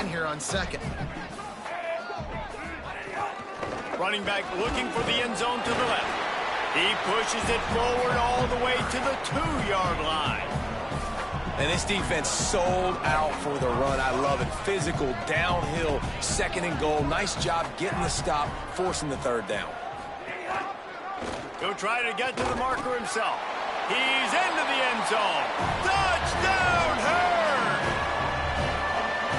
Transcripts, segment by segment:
again here on second. Running back looking for the end zone to the left. He pushes it forward all the way to the 2-yard line. And this defense sold out for the run. I love it. Physical, downhill, second and goal. Nice job getting the stop, forcing the third down. He'll try to get to the marker himself. He's into the end zone. Touchdown, Hurd!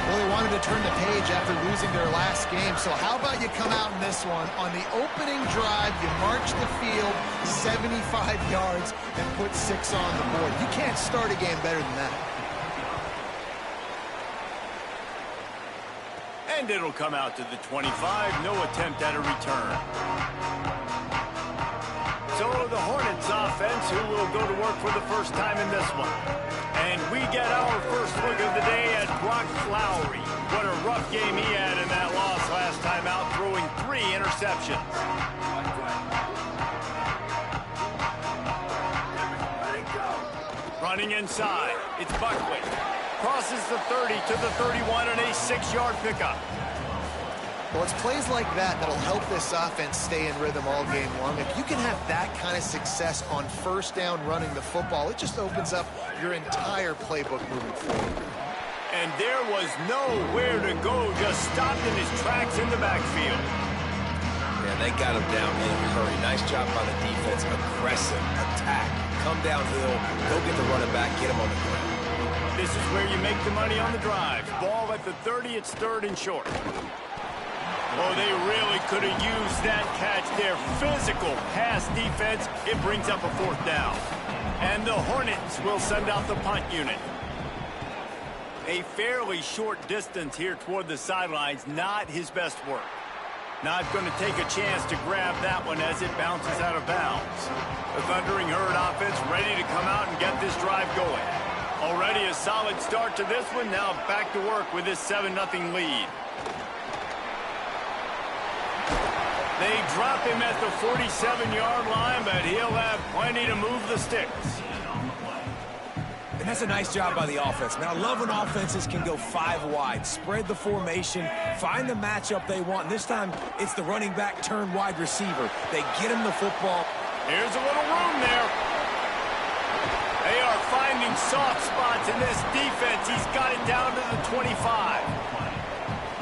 Well, they wanted to turn the page after losing their last game, so how about you come out in this one? On the opening drive, you march the field 75 yards and put 6 on the board. You can't start a game better than that. And it'll come out to the 25. No attempt at a return. So the Hornets offense, who will go to work for the first time in this one. And we get our first look of the day at Brock Flowers. What a rough game he had in that loss last time out, throwing 3 interceptions. Running inside, it's Buckley. Crosses the 30 to the 31 and a 6-yard pickup. Well, it's plays like that that'll help this offense stay in rhythm all game long. If you can have that kind of success on first down running the football, it just opens up your entire playbook moving forward. And there was nowhere to go, just stopped in his tracks in the backfield. Yeah, they got him down in a hurry. Nice job by the defense. Aggressive attack. Come downhill, go get the running back, get him on the ground. This is where you make the money on the drive. Ball at the 30, it's 3rd and short. Oh, they really could have used that catch there. Physical pass defense. It brings up a 4th down. And the Hornets will send out the punt unit. A fairly short distance here toward the sidelines. Not his best work. Not going to take a chance to grab that one as it bounces out of bounds. The Thundering Herd offense ready to come out and get this drive going. Already a solid start to this one. Now back to work with this 7-0 lead. They drop him at the 47-yard line, but he'll have plenty to move the sticks. And that's a nice job by the offense. Man, I love when offenses can go 5 wide, spread the formation, find the matchup they want. And this time, it's the running back turned wide receiver. They get him the football. Here's a little room there. They are finding soft spots in this defense. He's got it down to the 25.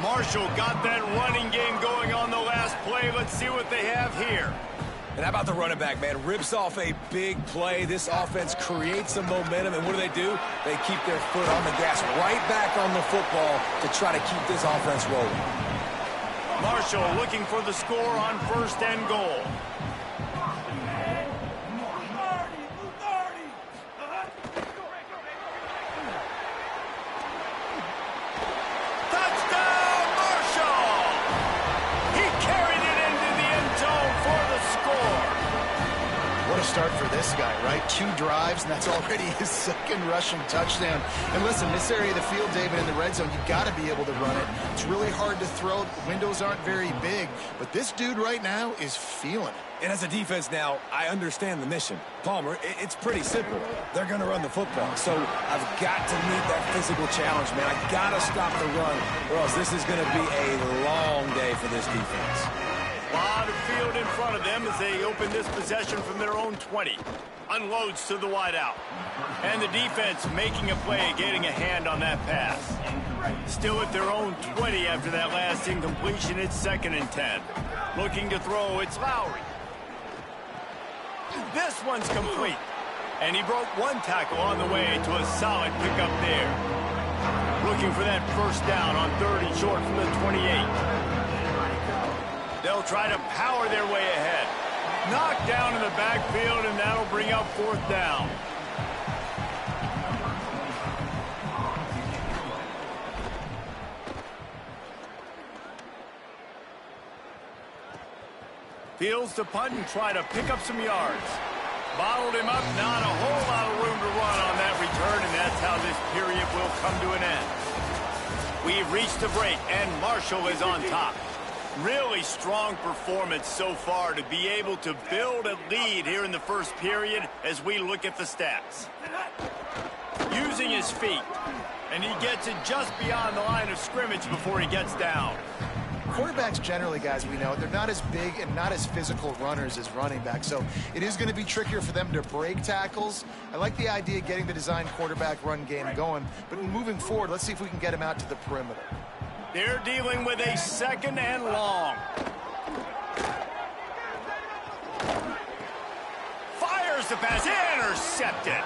Marshall got that running game going on the last play. Let's see what they have here. And how about the running back, man? Rips off a big play. This offense creates some momentum, and what do? They keep their foot on the gas, right back on the football to try to keep this offense rolling. Marshall looking for the score on 1st and goal. Start for this guy, right? 2 drives, and that's already his 2nd rushing touchdown. And listen, this area of the field, David, in the red zone, you got to be able to run it. It's really hard to throw. The windows aren't very big, but this dude right now is feeling it. And as a defense now, I understand the mission. Palmer, it's pretty simple. They're going to run the football. So I've got to meet that physical challenge, man. I got to stop the run, or else this is going to be a long day for this defense. A lot of field in front of them as they open this possession from their own 20. Unloads to the wideout. And the defense making a play, getting a hand on that pass. Still at their own 20 after that last incompletion. It's 2nd and 10. Looking to throw, it's Lowry. This one's complete. And he broke 1 tackle on the way to a solid pickup there. Looking for that 1st down on 3rd and short from the 28. They'll try to power their way ahead. Knocked down in the backfield, and that'll bring up 4th down. Fields to punt and try to pick up some yards. Bottled him up, not a whole lot of room to run on that return, and that's how this period will come to an end. We've reached the break, and Marshall is on top. Really strong performance so far to be able to build a lead here in the 1st period as we look at the stats. Using his feet And he gets it just beyond the line of scrimmage before he gets down. Quarterbacks generally, guys, we know, they're not as big and not as physical runners as running backs, so it is going to be trickier for them to break tackles. I like the idea of getting the design quarterback run game going, but moving forward, let's see if we can get him out to the perimeter. They're dealing with a 2nd and long. Fires the pass, intercepted.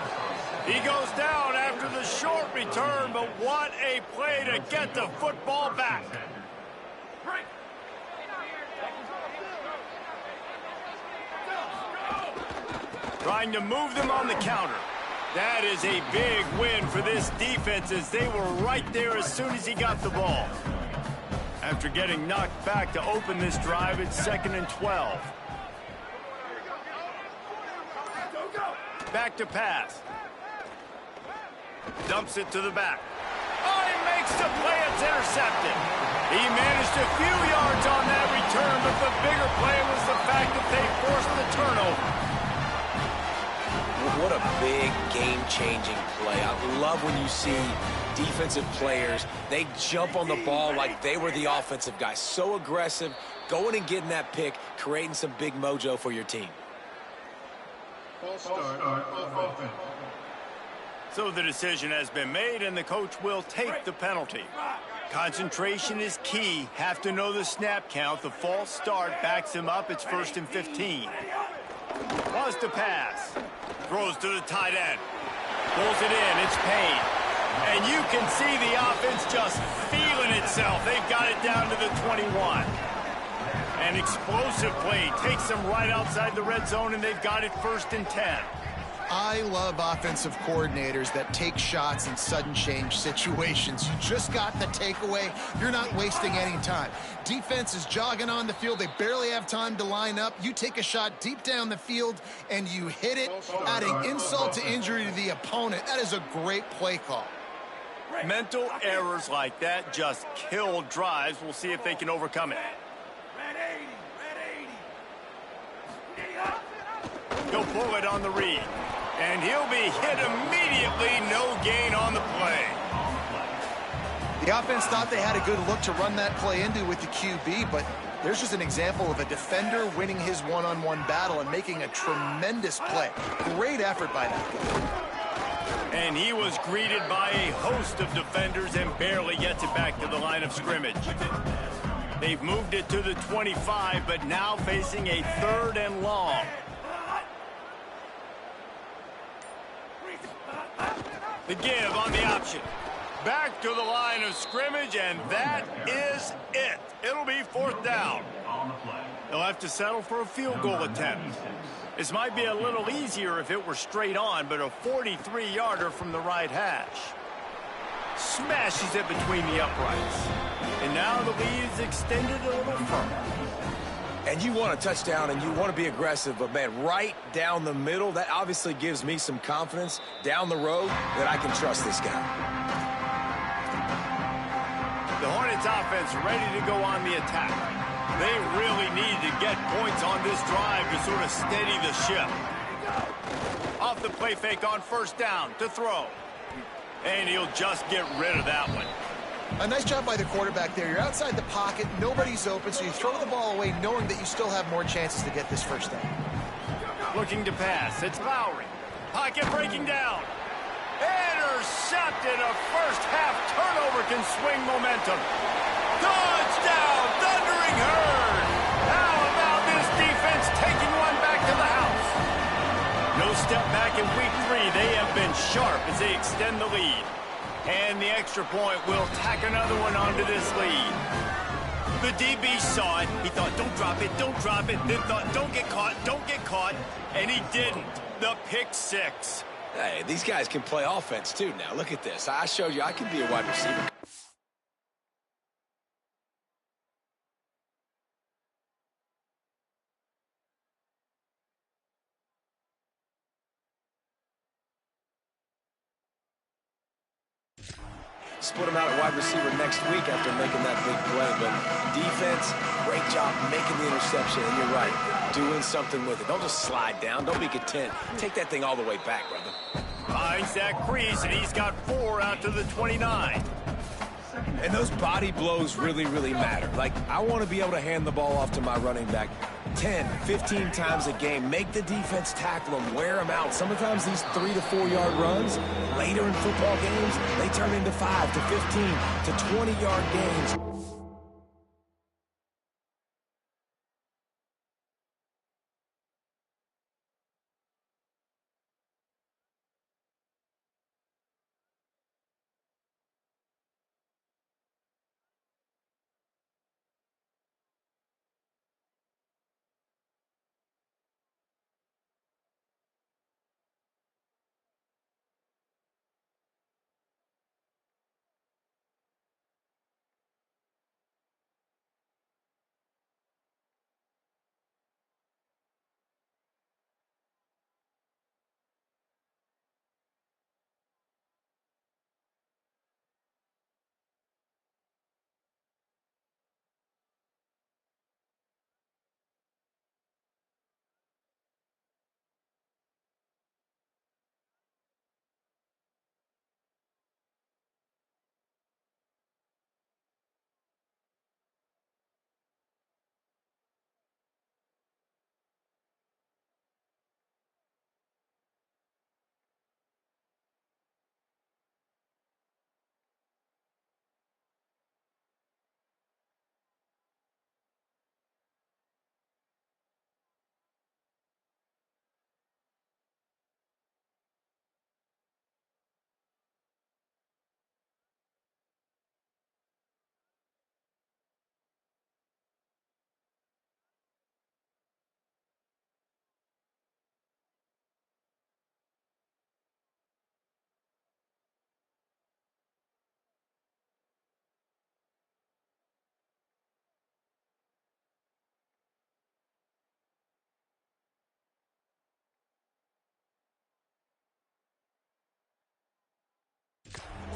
He goes down after the short return, but what a play to get the football back. Trying to move them on the counter. That is a big win for this defense as they were right there as soon as he got the ball. After getting knocked back to open this drive, it's 2nd and 12. Back to pass. Dumps it to the back. Oh, he makes the play. It's intercepted. He managed a few yards on that return, but the bigger play was the fact that they forced the turnover. What a big game-changing play. I love when you see defensive players, they jump on the ball like they were the offensive guy. So aggressive, going and getting that pick, creating some big mojo for your team. False start on offense. So the decision has been made, and the coach will take the penalty. Concentration is key. Have to know the snap count. The false start backs him up. It's 1st and 15. Wants to pass. Throws to the tight end. Pulls it in. It's Payne. And you can see the offense just feeling itself. They've got it down to the 21. An explosive play takes them right outside the red zone, and they've got it 1st and 10. I love offensive coordinators that take shots in sudden change situations. You just got the takeaway. You're not wasting any time. Defense is jogging on the field. They barely have time to line up. You take a shot deep down the field, and you hit it, adding insult to injury to the opponent. That is a great play call. Mental errors like that just kill drives. We'll see if they can overcome it. He'll pull it on the read. And he'll be hit immediately. No gain on the play. The offense thought they had a good look to run that play into with the QB, but there's just an example of a defender winning his one-on-one battle and making a tremendous play. Great effort by that guy. And he was greeted by a host of defenders and barely gets it back to the line of scrimmage. They've moved it to the 25, but now facing a 3rd and long. The give on the option. Back to the line of scrimmage, and that is it. It'll be 4th down. They'll have to settle for a field goal attempt. This might be a little easier if it were straight on, but a 43-yarder from the right hash. Smashes it between the uprights. And now the lead is extended a little further. And you want a touchdown and you want to be aggressive, but man, right down the middle, that obviously gives me some confidence down the road that I can trust this guy. The Hornets offense ready to go on the attack. They really need to get points on this drive to sort of steady the ship. Off the play fake on 1st down to throw. And he'll just get rid of that one. A nice job by the quarterback there. You're outside the pocket, nobody's open, so you throw the ball away knowing that you still have more chances to get this 1st down. Looking to pass. It's Lowry. Pocket breaking down. Intercepted. A 1st half turnover can swing momentum. Touchdown, Thundering Herd. How about this defense taking one back to the house? No step back in week 3. They have been sharp as they extend the lead. And the extra point will tack another one onto this lead. The DB saw it. He thought, don't drop it, don't drop it. Then thought, don't get caught. And he didn't. The pick 6. Hey, these guys can play offense too now. Look at this. I showed you I can be a wide receiver. Split him out at wide receiver next week after making that big play. But defense, great job making the interception. And you're right, doing something with it. Don't just slide down. Don't be content. Take that thing all the way back, brother. Finds that crease, and he's got 4 out to the 29. And those body blows really, really matter. Like, I want to be able to hand the ball off to my running back 10, 15 times a game. Make the defense tackle them, wear them out. Sometimes these 3 to 4 yard runs, later in football games, they turn into 5 to 15 to 20-yard games.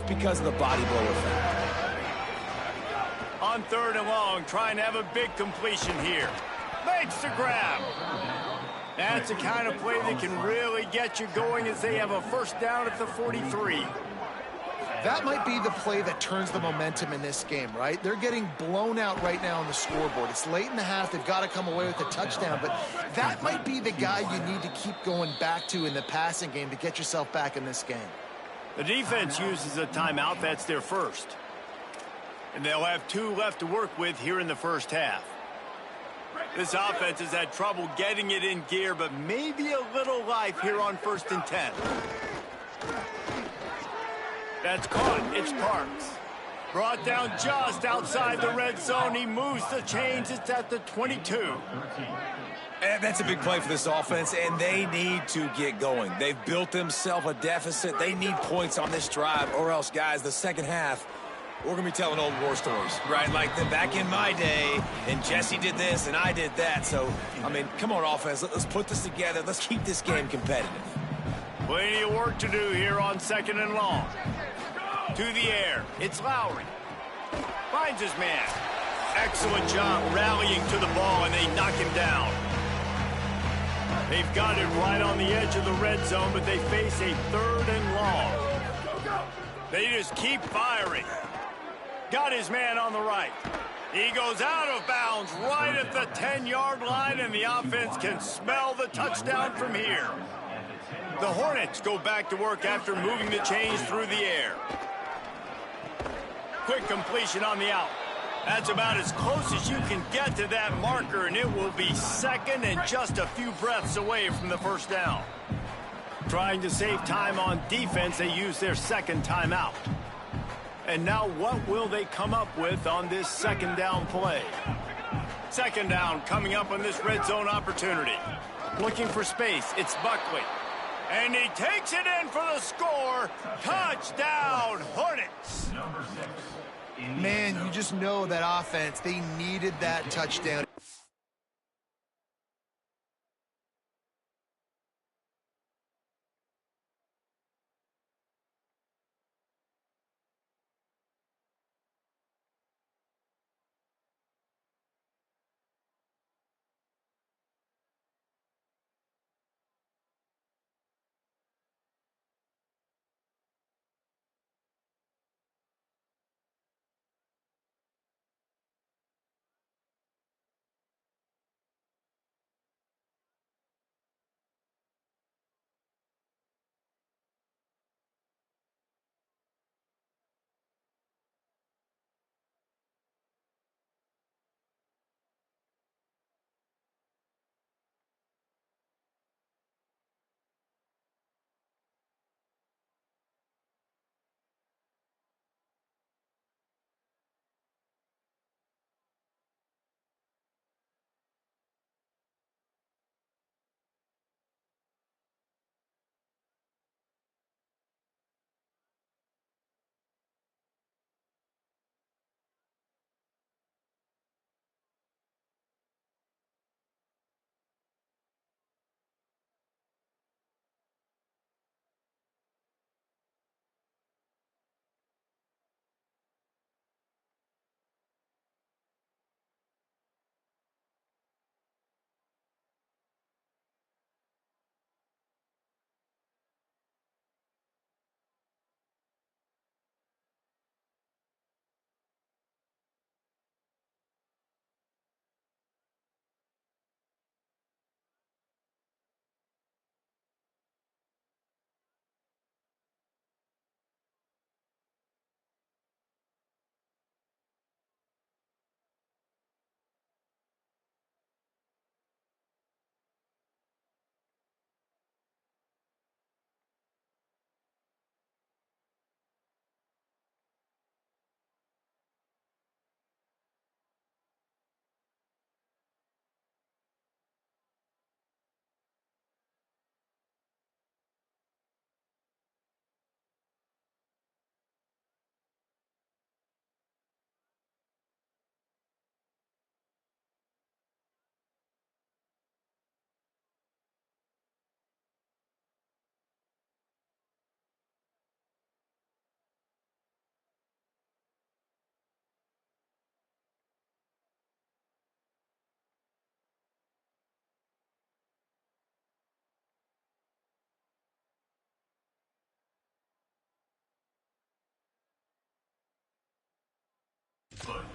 Because of the body blow effect. On 3rd and long, trying to have a big completion here. Makes the grab. That's the kind of play that can really get you going as they have a first down at the 43. That might be the play that turns the momentum in this game, right? They're getting blown out right now on the scoreboard. It's late in the half. They've got to come away with a touchdown, but that might be the guy you need to keep going back to in the passing game to get yourself back in this game. The defense uses a timeout. That's their first. And they'll have 2 left to work with here in the first half. This offense has had trouble getting it in gear, but maybe a little life here on 1st and 10. That's caught. It's Parks. Brought down just outside the red zone. He moves the chains. It's at the 22. And that's a big play for this offense, and they need to get going. They've built themselves a deficit. They need points on this drive, or else, guys, the second half, we're going to be telling old war stories, right? Like back in my day, and Jesse did this, and I did that. So, I mean, come on, offense. Let's put this together. Let's keep this game competitive. Plenty of work to do here on 2nd and long. To the air. It's Lowry. Finds his man. Excellent job rallying to the ball, and they knock him down. They've got it right on the edge of the red zone, but they face a 3rd and long. They just keep firing. Got his man on the right. He goes out of bounds right at the 10-yard line, and the offense can smell the touchdown from here. The Hornets go back to work after moving the chains through the air. Quick completion on the out. That's about as close as you can get to that marker, and it will be 2nd and just a few breaths away from the first down. Trying to save time on defense, they use their 2nd timeout. And now what will they come up with on this 2nd down play? 2nd down coming up on this red zone opportunity. Looking for space, it's Buckley. And he takes it in for the score. Touchdown, Hornets. Man, you just know that offense, they needed that touchdown.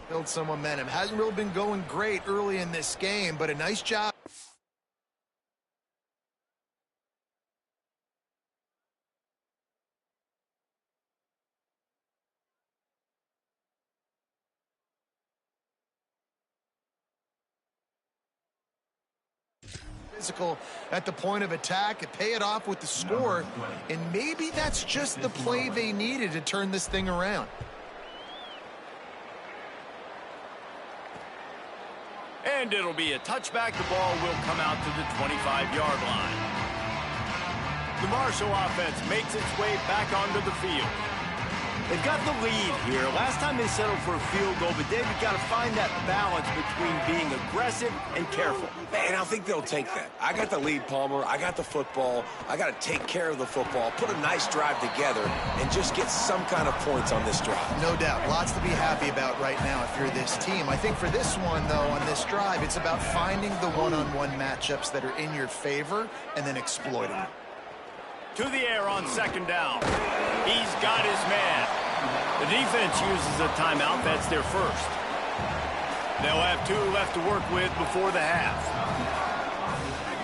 Build some momentum. Hasn't really been going great early in this game, but a nice job. Physical at the point of attack and pay it off with the score, and maybe that's just the play they needed to turn this thing around. And it'll be a touchback. The ball will come out to the 25-yard line. The Marshall offense makes its way back onto the field. They've got the lead here. Last time they settled for a field goal, but David got to find that balance between being aggressive and careful. And I think they'll take that. I got the lead, Palmer. I got the football. I got to take care of the football, put a nice drive together, and just get some kind of points on this drive. No doubt. Lots to be happy about right now if you're this team. I think for this one, though, on this drive, it's about finding the one-on-one matchups that are in your favor and then exploiting them. To the air on second down. He's got his man. The defense uses a timeout. That's their first. They'll have 2 left to work with before the half.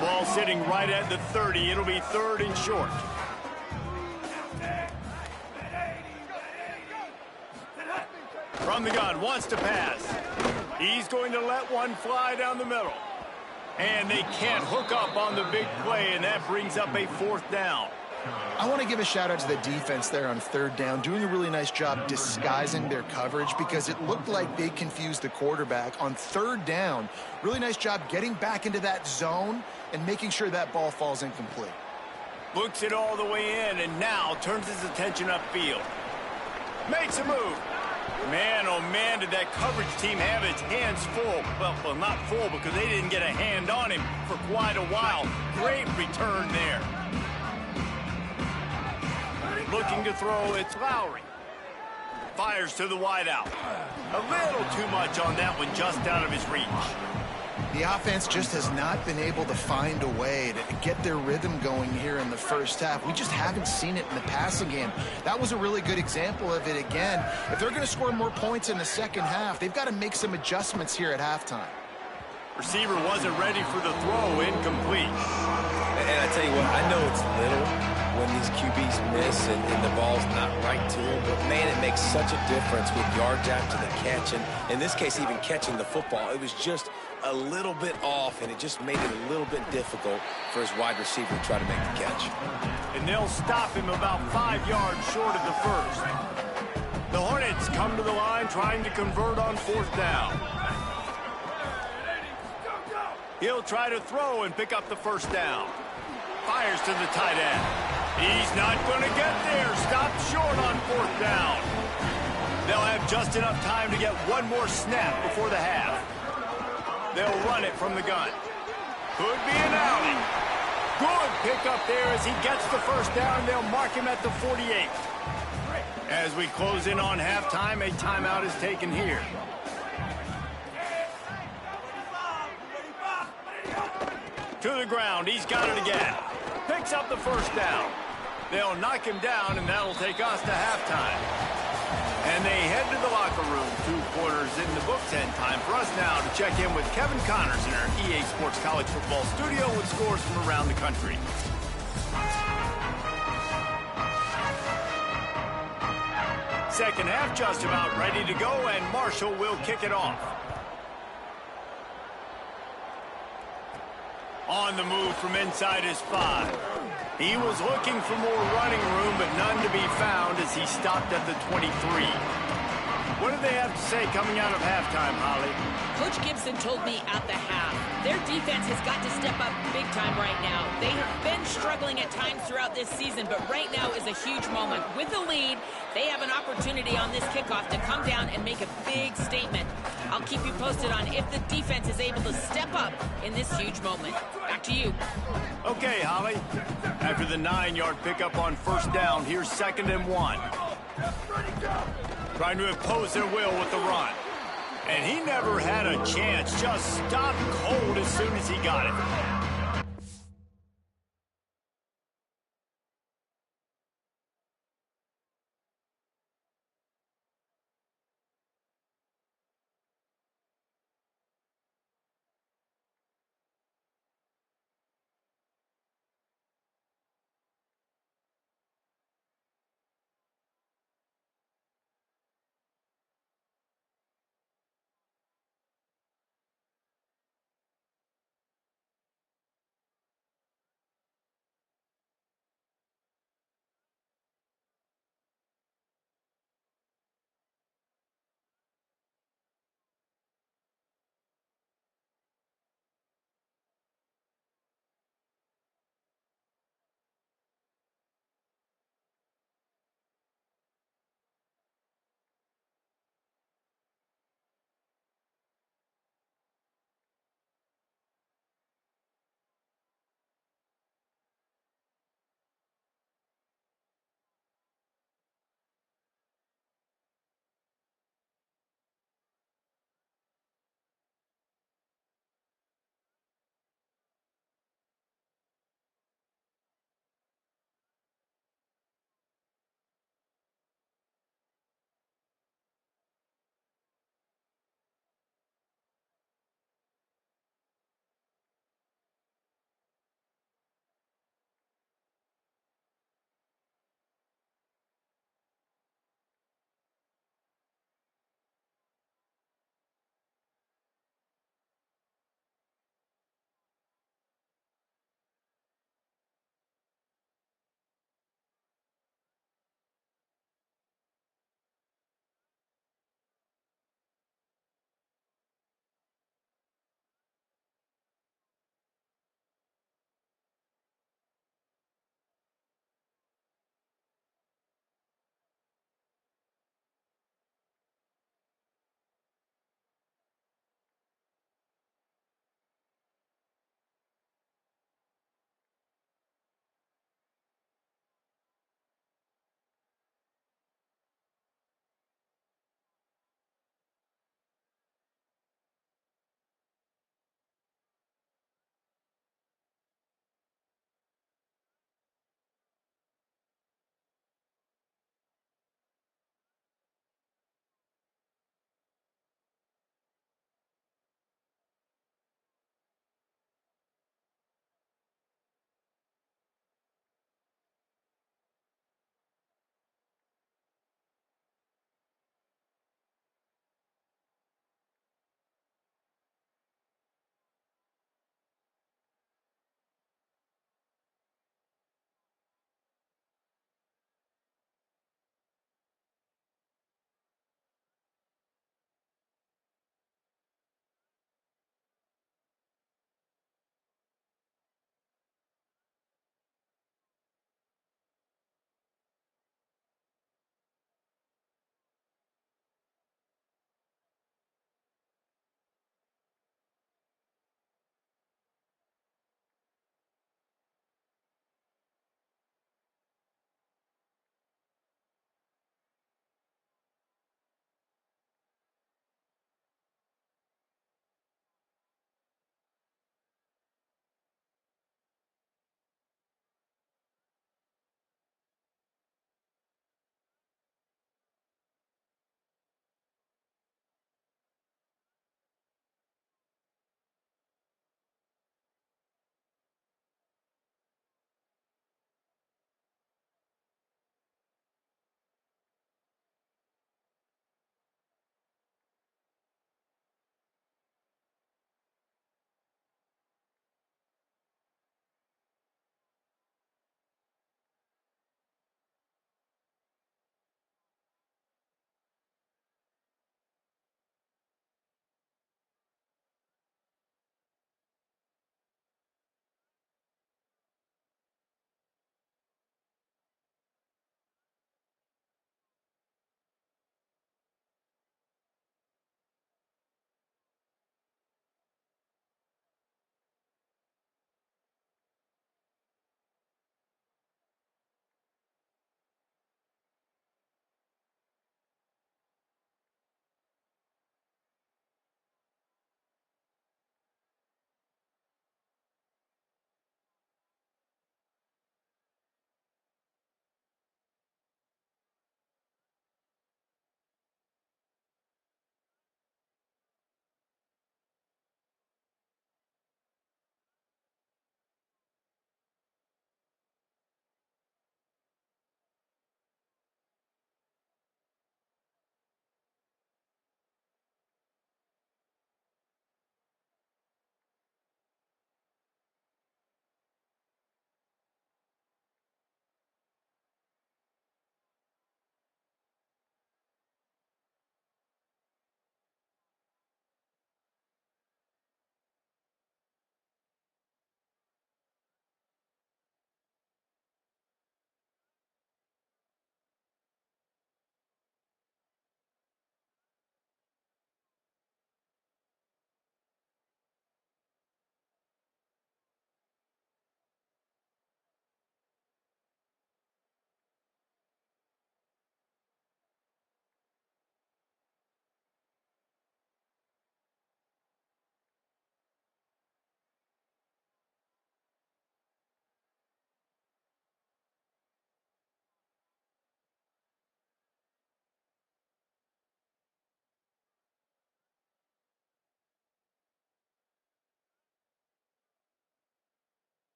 Ball sitting right at the 30. It'll be 3rd and short. From the gun, wants to pass. He's going to let one fly down the middle. And they can't hook up on the big play, and that brings up a 4th down. I want to give a shout out to the defense there on 3rd down, doing a really nice job disguising their coverage because it looked like they confused the quarterback on 3rd down. Really nice job getting back into that zone and making sure that ball falls incomplete. Looks it all the way in and now turns his attention upfield. Makes a move. Man, oh man, did that coverage team have its hands full. Well, not full because they didn't get a hand on him for quite a while. Great return there. Looking to throw, it's Lowry. Fires to the wideout. A little too much on that one, just out of his reach. The offense just has not been able to find a way to get their rhythm going here in the first half. We just haven't seen it in the passing game. That was a really good example of it again. If they're going to score more points in the second half, they've got to make some adjustments here at halftime. Receiver wasn't ready for the throw, incomplete. And I tell you what, I know it's little when these QBs miss and the ball's not right to them, but man, it makes such a difference with yards after the catch, and in this case, even catching the football. It was just a little bit off, and it just made it a little bit difficult for his wide receiver to try to make the catch. And they'll stop him about 5 yards short of the first. The Hornets come to the line trying to convert on 4th down. He'll try to throw and pick up the first down. Fires to the tight end. He's not going to get there. Stopped short on 4th down. They'll have just enough time to get one more snap before the half. They'll run it from the gun. Could be an alley. Good pickup there as he gets the first down. They'll mark him at the 48. As we close in on halftime, a timeout is taken here. To the ground. He's got it again. Picks up the first down. They'll knock him down, and that'll take us to halftime. And they head to the locker room. 2 quarters in the books, and time for us now to check in with Kevin Connors in our EA Sports College Football studio with scores from around the country. Second half just about ready to go, and Marshall will kick it off. On the move from inside his 5. He was looking for more running room, but none to be found as he stopped at the 23. What did they have to say coming out of halftime, Holly? Coach Gibson told me at the half, their defense has got to step up big time right now. They have been struggling at times throughout this season, but right now is a huge moment. With the lead, they have an opportunity on this kickoff to come down and make a big statement. I'll keep you posted on if the defense is able to step up in this huge moment. Back to you. Okay, Holly. After the 9-yard pickup on 1st down, here's 2nd and 1. Trying to impose their will with the run. And he never had a chance. Just stopped cold as soon as he got it.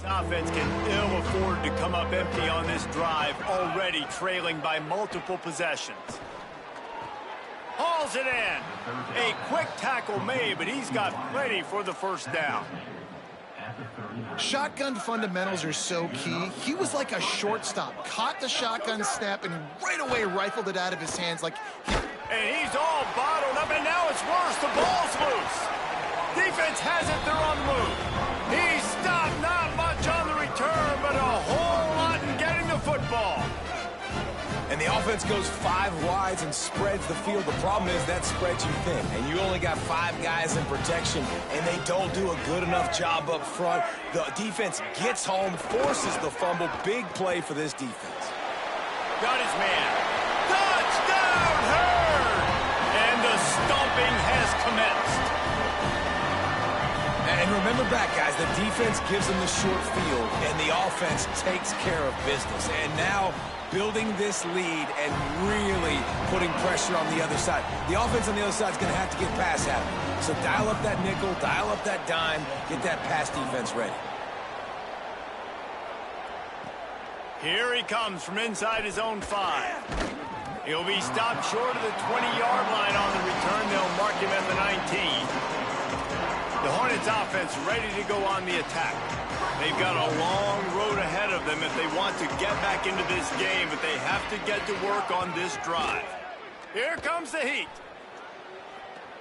Offense can ill afford to come up empty on this drive, already trailing by multiple possessions. Hauls it in. A quick tackle made, but he's got plenty for the first down. Shotgun fundamentals are so key. He was like a shortstop, caught the shotgun snap and right away rifled it out of his hands like And he's all bottled up, and now it's worse. The ball's loose. Defense has it. They're on the move. He stopped, not much on the return, but a whole lot in getting the football. And the offense goes 5 wides and spreads the field. The problem is that spreads you thin, and you only got 5 guys in protection, and they don't do a good enough job up front. The defense gets home, forces the fumble. Big play for this defense. Got his man. Touchdown, Hurd! And the stomping has commenced. And remember back, guys, the defense gives them the short field, and the offense takes care of business. And now building this lead and really putting pressure on the other side. The offense on the other side is going to have to get pass happy. So dial up that nickel, dial up that dime, get that pass defense ready. Here he comes from inside his own 5. He'll be stopped short of the 20-yard line on the return. They'll mark him at the 19. The Hornets offense ready to go on the attack. They've got a long road ahead of them if they want to get back into this game, but they have to get to work on this drive. Here comes the heat.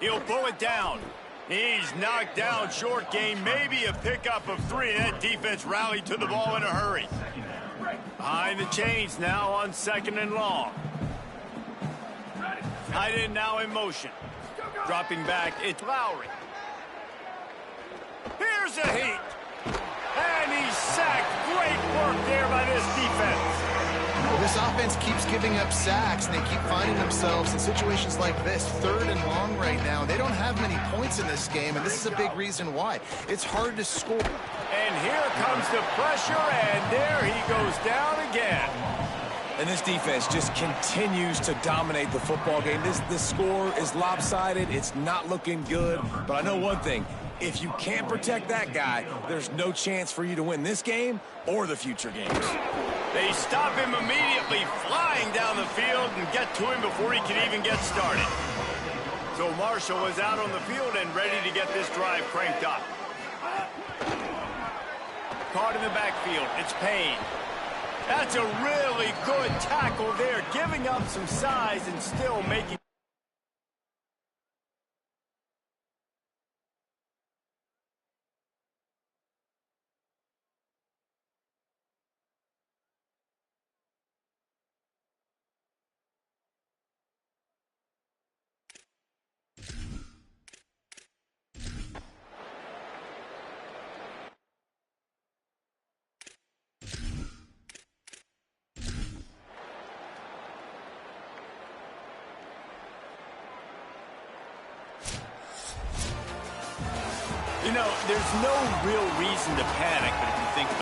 He'll pull it down. He's knocked down short game, maybe a pickup of 3, and that defense rallied to the ball in a hurry. Behind the chains now on 2nd and long. Tight end now in motion. Dropping back, it's Lowry. Here's the heat. And he's sacked. Great work there by this defense. this offense keeps giving up sacks, and they keep finding themselves in situations like this, 3rd and long right now. They don't have many points in this game, and this is a big reason why. It's hard to score. And here comes the pressure, and there he goes down again. And this defense just continues to dominate the football game. This score is lopsided. It's not looking good. But I know one thing. If you can't protect that guy, there's no chance for you to win this game or the future games. They stop him immediately, flying down the field and get to him before he can even get started. So Marshall is out on the field and ready to get this drive cranked up. Caught in the backfield. It's Payne. That's a really good tackle there, giving up some size and still making. You know, there's no real reason to panic, but if you think